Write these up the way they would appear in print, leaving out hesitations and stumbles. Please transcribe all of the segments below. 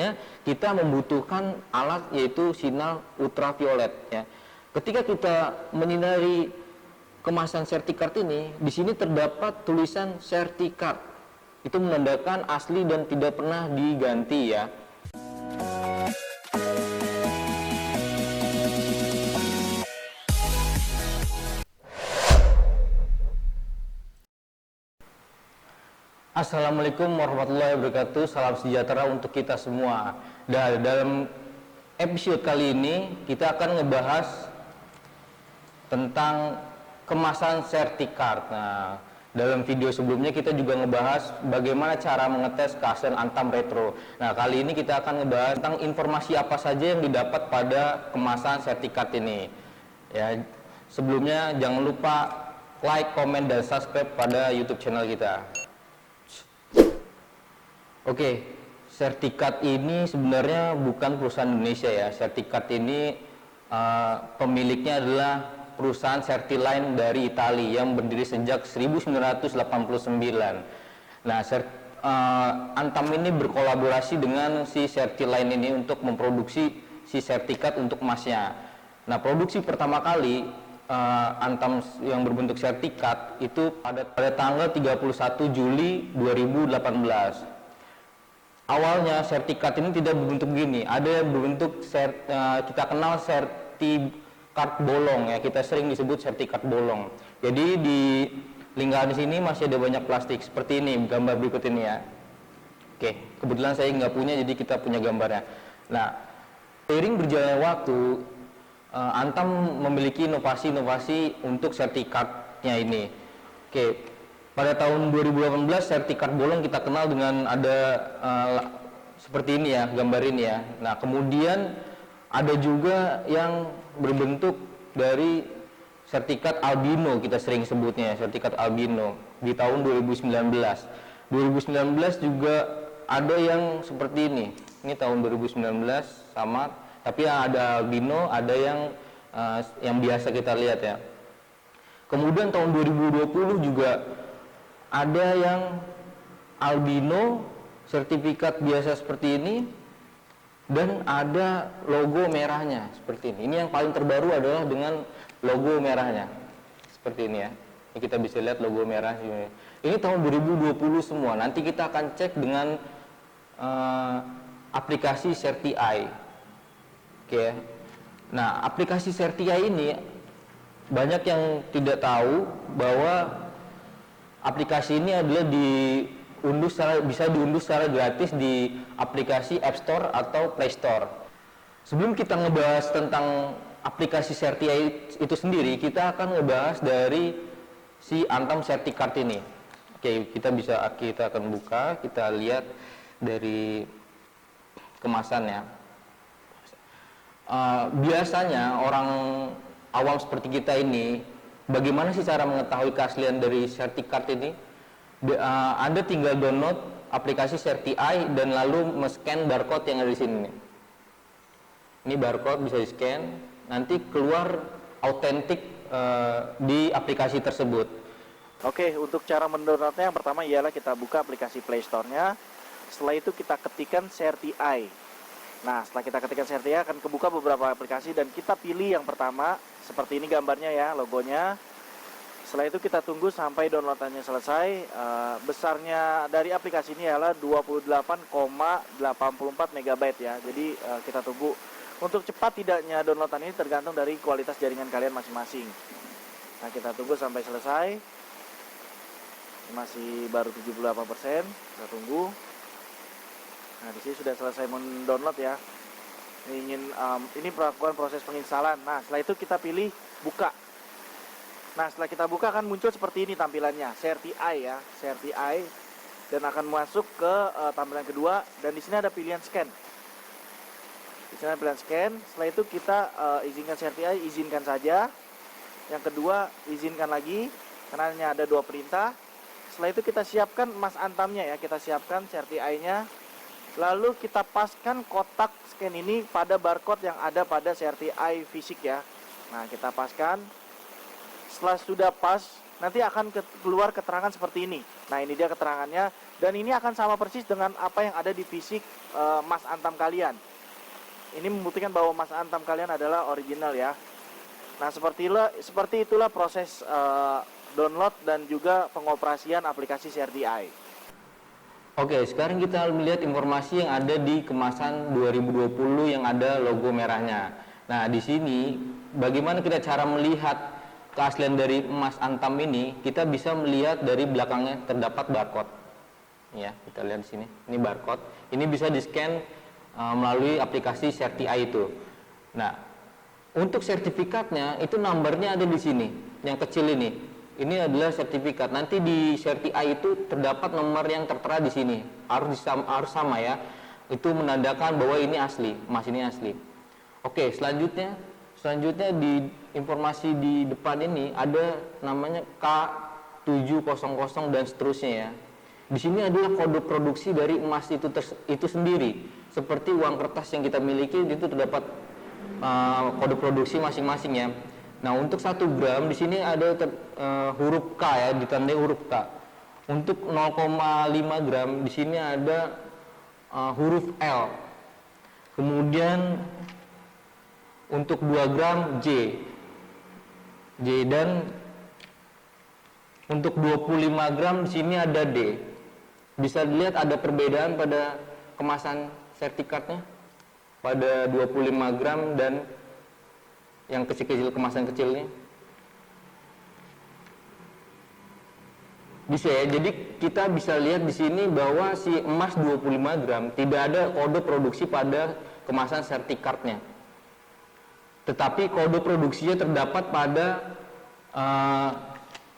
Makanya kita membutuhkan alat yaitu sinar ultraviolet ya. Ketika kita menyinari kemasan sertifikat ini, di sini terdapat tulisan sertifikat. Itu menandakan asli dan tidak pernah diganti ya. Assalamualaikum warahmatullahi wabarakatuh. Salam sejahtera untuk kita semua. Dan dalam episode kali ini kita akan ngebahas tentang kemasan sertifikat. Nah, dalam video sebelumnya kita juga ngebahas bagaimana cara mengetes keaslian Antam Retro. Nah, kali ini kita akan ngebahas tentang informasi apa saja yang didapat pada kemasan sertifikat ini. Ya, sebelumnya jangan lupa like, komen, dan subscribe pada YouTube channel kita. Oke, sertifikat ini sebenarnya bukan perusahaan Indonesia ya. Sertifikat ini pemiliknya adalah perusahaan Certiline dari Italia yang berdiri sejak 1989. Nah, Antam ini berkolaborasi dengan si Certiline ini untuk memproduksi si sertifikat untuk emasnya. Nah, produksi pertama kali Antam yang berbentuk sertifikat itu pada tanggal 31 Juli 2018. Awalnya sertifikat ini tidak berbentuk begini, ada yang berbentuk kita kenal sertifikat bolong ya, kita sering disebut sertifikat bolong. Jadi di lingkaran di sini masih ada banyak plastik seperti ini, gambar berikut ini ya. Oke, kebetulan saya nggak punya, jadi kita punya gambarnya. Nah, seiring berjalannya waktu, Antam memiliki inovasi-inovasi untuk sertifikatnya ini. Oke. Pada tahun 2018 sertifikat bolong kita kenal dengan ada seperti ini ya, gambar ini ya. Nah, kemudian ada juga yang berbentuk dari sertifikat albino, kita sering sebutnya sertifikat albino di tahun 2019. 2019 juga ada yang seperti ini. Ini tahun 2019 sama, tapi ada albino, ada yang biasa kita lihat ya. Kemudian tahun 2020 juga ada yang albino, sertifikat biasa seperti ini, dan ada logo merahnya seperti ini. Ini yang paling terbaru adalah dengan logo merahnya seperti ini ya. Ini kita bisa lihat logo merah ini. Ini tahun 2020 semua. Nanti kita akan cek dengan aplikasi CertiEye. Oke. Nah, aplikasi CertiEye ini banyak yang tidak tahu bahwa aplikasi ini adalah bisa diunduh secara gratis di aplikasi App Store atau Play Store. Sebelum kita ngebahas tentang aplikasi CertiEye itu sendiri, kita akan ngebahas dari si Antam sertifikat ini. Oke, kita akan buka, kita lihat dari kemasannya. Biasanya orang awam seperti kita ini, bagaimana sih cara mengetahui keaslian dari sertifikat ini? Anda tinggal download aplikasi CertiEye dan lalu men-scan barcode yang ada di sini. Ini barcode bisa di-scan, nanti keluar autentik di aplikasi tersebut. Oke, untuk cara mendownloadnya yang pertama ialah kita buka aplikasi Play Store-nya. Setelah itu kita ketikkan CertiEye. Nah, setelah kita ketikkan CertiEye akan kebuka beberapa aplikasi dan kita pilih yang pertama. Seperti ini gambarnya ya, logonya. Setelah itu kita tunggu sampai downloadannya selesai. Besarnya dari aplikasi ini adalah 28,84 MB ya. Jadi kita tunggu. Untuk cepat tidaknya downloadan ini tergantung dari kualitas jaringan kalian masing-masing. Nah, kita tunggu sampai selesai. Masih baru 78%. Kita tunggu. Nah, di sini sudah selesai mendownload ya. Ini melakukan proses penginstalan. Nah, setelah itu kita pilih buka. Nah, setelah kita buka akan muncul seperti ini tampilannya, CertiEye ya, CertiEye, dan akan masuk ke tampilan kedua. Dan di sini ada pilihan scan. Di sini ada pilihan scan. Setelah itu kita izinkan CertiEye, izinkan saja. Yang kedua izinkan lagi, karena hanya ada dua perintah. Setelah itu kita siapkan emas antamnya ya, kita siapkan CertiEye-nya. Lalu kita paskan kotak scan ini pada barcode yang ada pada CertiEye fisik ya. Nah, kita paskan. Setelah sudah pas, nanti akan keluar keterangan seperti ini. Nah, ini dia keterangannya. Dan ini akan sama persis dengan apa yang ada di fisik emas antam kalian. Ini membuktikan bahwa emas antam kalian adalah original ya. Nah, seperti itulah proses download dan juga pengoperasian aplikasi CRDI. Oke, sekarang kita melihat informasi yang ada di kemasan 2020 yang ada logo merahnya. Nah, di sini bagaimana kita cara melihat keaslian dari emas antam ini? Kita bisa melihat dari belakangnya terdapat barcode. Ya, kita lihat di sini. Ini barcode. Ini bisa di-scan melalui aplikasi CRDI itu. Nah, untuk sertifikatnya itu nomornya ada di sini, yang kecil ini. Ini adalah sertifikat. Nanti di CRDI itu terdapat nomor yang tertera di sini. Harus sama ya. Itu menandakan bahwa ini asli, emas ini asli. Oke, selanjutnya di informasi di depan ini ada namanya K700 dan seterusnya ya. Di sini adalah kode produksi dari emas itu sendiri. Seperti uang kertas yang kita miliki itu terdapat kode produksi masing-masing ya. Nah, untuk 1 gram di sini ada huruf K ya, ditandai huruf K. Untuk 0,5 gram di sini ada huruf L. Kemudian untuk 2 gram J. Dan untuk 25 gram di sini ada D. Bisa dilihat ada perbedaan pada kemasan sertifikatnya pada 25 gram dan yang kecil-kecil, kemasan kecilnya. Bisa ya, jadi kita bisa lihat di sini bahwa si emas 25 gram tidak ada kode produksi pada kemasan sertifikatnya. Tetapi kode produksinya terdapat pada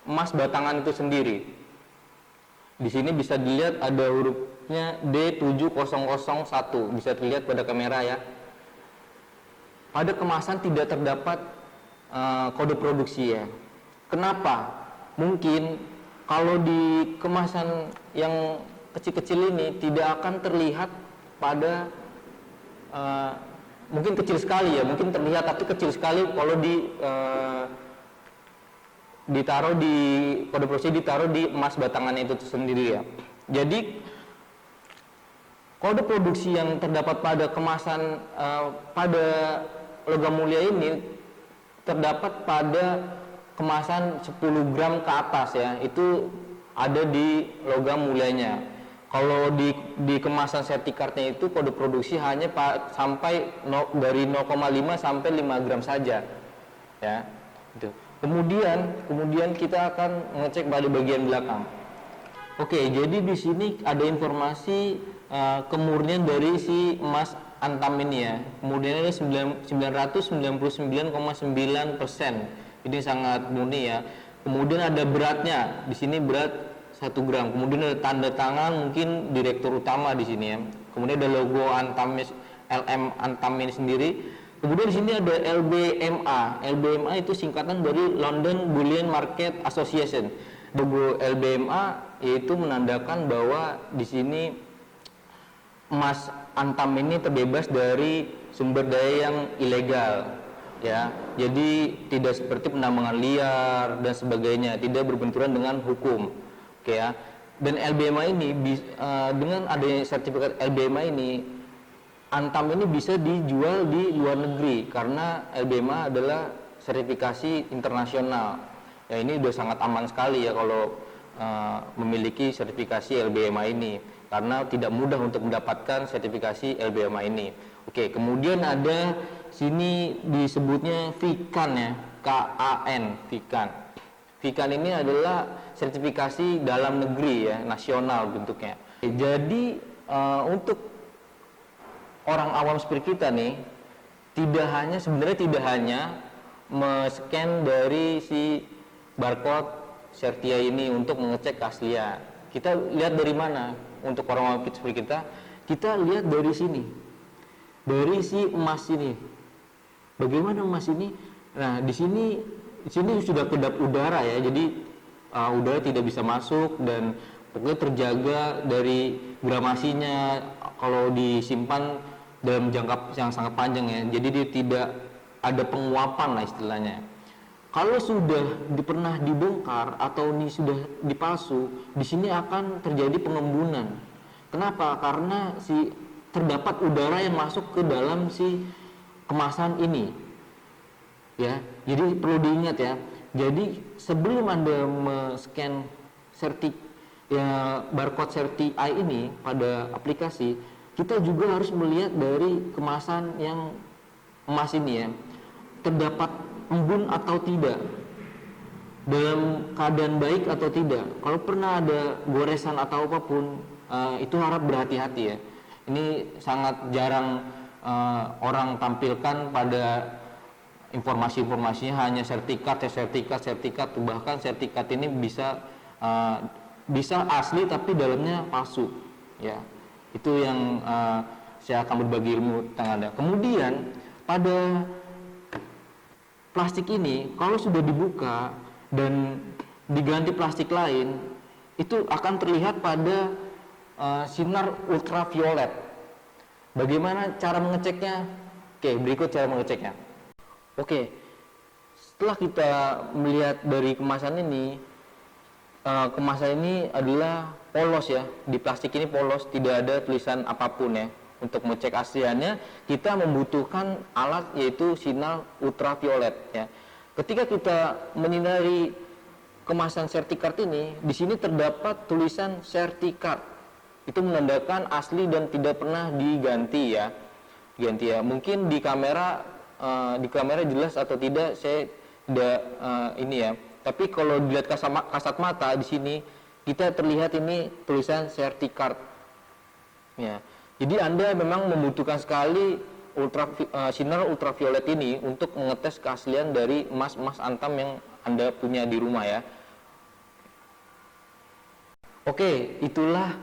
emas batangan itu sendiri. Di sini bisa dilihat ada hurufnya D7001, bisa dilihat pada kamera ya. Pada kemasan tidak terdapat kode produksi ya. Kenapa? Mungkin kalau di kemasan yang kecil-kecil ini tidak akan terlihat pada mungkin kecil sekali ya, mungkin terlihat tapi kecil sekali kalau ditaruh di kode produksi ditaruh di emas batangannya itu sendiri ya. Jadi kode produksi yang terdapat pada kemasan pada logam mulia ini terdapat pada kemasan 10 gram ke atas ya, itu ada di logam mulianya. Kalau di kemasan sertifikatnya itu kode produksi hanya sampai dari 0,5 sampai 5 gram saja ya. Itu. Kemudian kita akan mengecek pada bagian belakang. Oke, jadi di sini ada informasi kemurnian dari si emas antam ini ya. Kemudian ada 999,9%. Ini sangat murni ya. Kemudian ada beratnya. Di sini berat 1 gram. Kemudian ada tanda tangan mungkin direktur utama di sini ya. Kemudian ada logo Antam LM Antam ini sendiri. Kemudian di sini ada LBMA. LBMA itu singkatan dari London Bullion Market Association. Logo LBMA yaitu menandakan bahwa di sini emas antam ini terbebas dari sumber daya yang ilegal ya. Jadi tidak seperti penambangan liar dan sebagainya, tidak berbenturan dengan hukum. Oke ya. Dan LBMA ini dengan adanya sertifikat LBMA ini, antam ini bisa dijual di luar negeri karena LBMA adalah sertifikasi internasional. Ya, ini sudah sangat aman sekali ya kalau memiliki sertifikasi LBMA ini, karena tidak mudah untuk mendapatkan sertifikasi LBMA ini. Oke, kemudian ada sini disebutnya VICAN ya, KAN, VICAN. VICAN ini adalah sertifikasi dalam negeri ya, nasional bentuknya. Jadi untuk orang awam seperti kita nih, sebenarnya tidak hanya men-scan dari si barcode CRDI ini untuk mengecek keaslian. Kita lihat dari mana? Untuk orang awam seperti kita lihat dari sini, dari si emas ini. Bagaimana emas ini? Nah, di sini sudah kedap udara ya, jadi udara tidak bisa masuk dan pokoknya terjaga dari gramasinya kalau disimpan dalam jangka yang sangat panjang ya. Jadi dia tidak ada penguapan lah istilahnya. Kalau sudah pernah dibongkar atau ini sudah dipalsu, di sini akan terjadi pengembunan. Kenapa? Karena terdapat udara yang masuk ke dalam si kemasan ini. Ya, jadi perlu diingat ya. Jadi sebelum Anda men-scan barcode Certi Eye ini pada aplikasi, kita juga harus melihat dari kemasan yang emas ini ya, terdapat embun atau tidak, dalam keadaan baik atau tidak. Kalau pernah ada goresan atau apapun, itu harap berhati-hati ya. Ini sangat jarang orang tampilkan pada informasi-informasinya hanya sertifikat, bahkan sertifikat ini bisa asli tapi dalamnya palsu ya. Itu yang saya akan berbagi ilmu tentang Anda. Kemudian pada plastik ini kalau sudah dibuka dan diganti plastik lain, itu akan terlihat pada sinar ultraviolet. Bagaimana cara mengeceknya? Oke, berikut cara mengeceknya. Oke, setelah kita melihat dari kemasan ini, kemasan ini adalah polos ya, di plastik ini polos, tidak ada tulisan apapun ya. Untuk mengecek asliannya, kita membutuhkan alat yaitu sinar ultraviolet ya. Ketika kita menyinari kemasan Certicard ini, di sini terdapat tulisan Certicard. Itu menandakan asli dan tidak pernah diganti ya. Mungkin di kamera jelas atau tidak, saya tidak ini ya. Tapi kalau dilihat kasat mata di sini, kita terlihat ini tulisan Certicard ya. Jadi Anda memang membutuhkan sekali sinar ultraviolet ini untuk mengetes keaslian dari emas antam yang Anda punya di rumah ya. Oke, itulah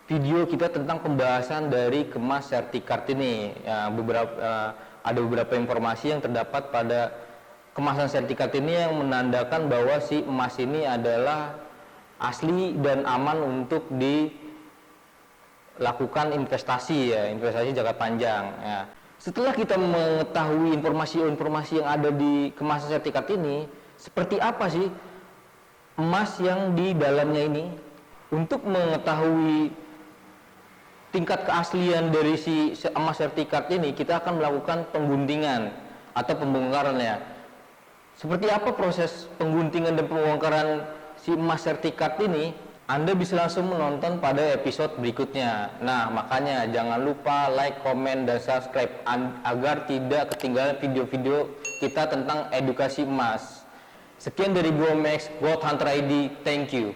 video kita tentang pembahasan dari kemas Certicard ini. Ya, ada beberapa informasi yang terdapat pada kemasan Certicard ini yang menandakan bahwa si emas ini adalah asli dan aman untuk lakukan investasi jangka panjang ya. Setelah kita mengetahui informasi yang ada di kemasan Certicard ini, seperti apa sih emas yang di dalamnya ini? Untuk mengetahui tingkat keaslian dari si emas Certicard ini, kita akan melakukan pengguntingan atau pembongkarannya. Seperti apa proses pengguntingan dan pembongkaran si emas Certicard ini? Anda bisa langsung menonton pada episode berikutnya. Nah, makanya jangan lupa like, komen, dan subscribe agar tidak ketinggalan video-video kita tentang edukasi emas. Sekian dari Bro Max, Gold Hunter ID, thank you.